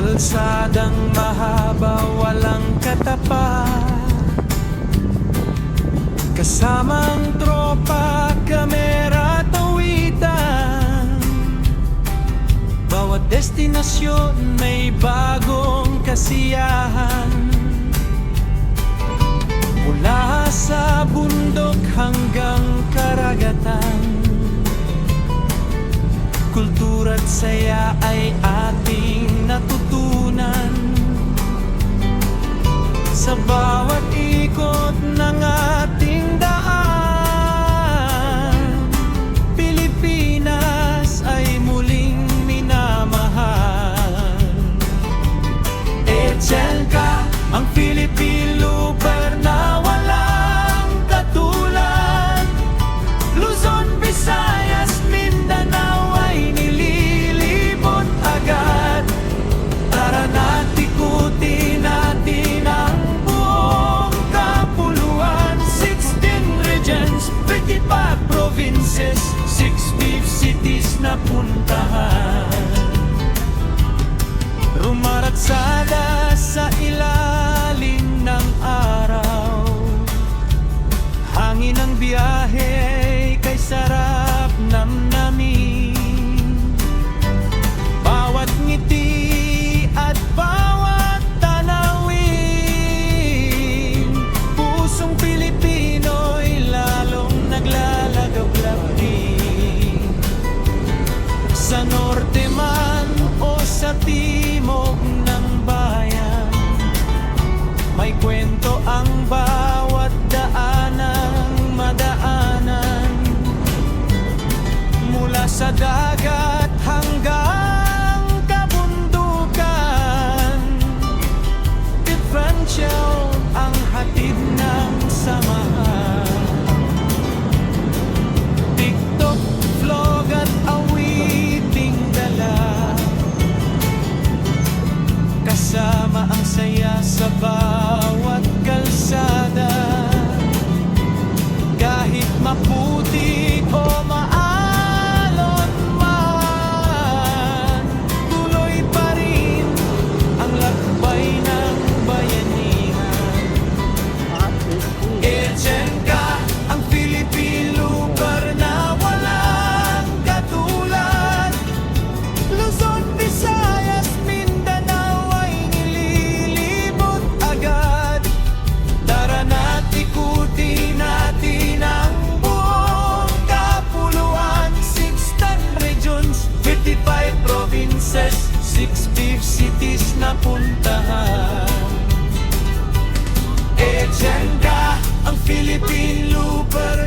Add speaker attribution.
Speaker 1: Kalsadang mahaba, walang katapat, kasamang tropa, kamera, tawitan. Bawat destinasyon may bagong kasiyahan. Mula sa bundok hanggang karagatan, kultura't saya ay ating natutunan. Sa bawat ikot ng ating daan, Pilipinas ay muling minamahal. Echelka, ang Filipino lugar na walang katulad. Luzon, Visayas, Mindanao ay nililibot agad. Tara na't ikutin natin ang buong kapuluan. 16 regions, 55 provinces, 65 cities na puntahan. Rumaratsada sa ilalim ng araw, hangin ng biyahe kay sarap namnamin. Bawat ngiti at bawat tanawin, pusong Pilipino'y lalong naglalagablab din. Sa norte man o sa timog ng bayan, may kwento ang bawat daanang madaanan. Mula sa dagat hanggang kabundukan, differential ang hatid ng samahan. TikTok, vlog at awiting dala, kasama ang saya sa bawat kalsada. Kahit maputi o maalon man, tuloy pa rin ang lakbay ng bayanihan. Echelka, ang Filipino lugar na walang katulad. Luzon, Visayas, Mindanao ay nililibot agad. Tara na't ikutin natin ang buong kapuluan. 16 regions, 55 provinces, 65 cities na puntahan. Echelka, ang Filipino lugar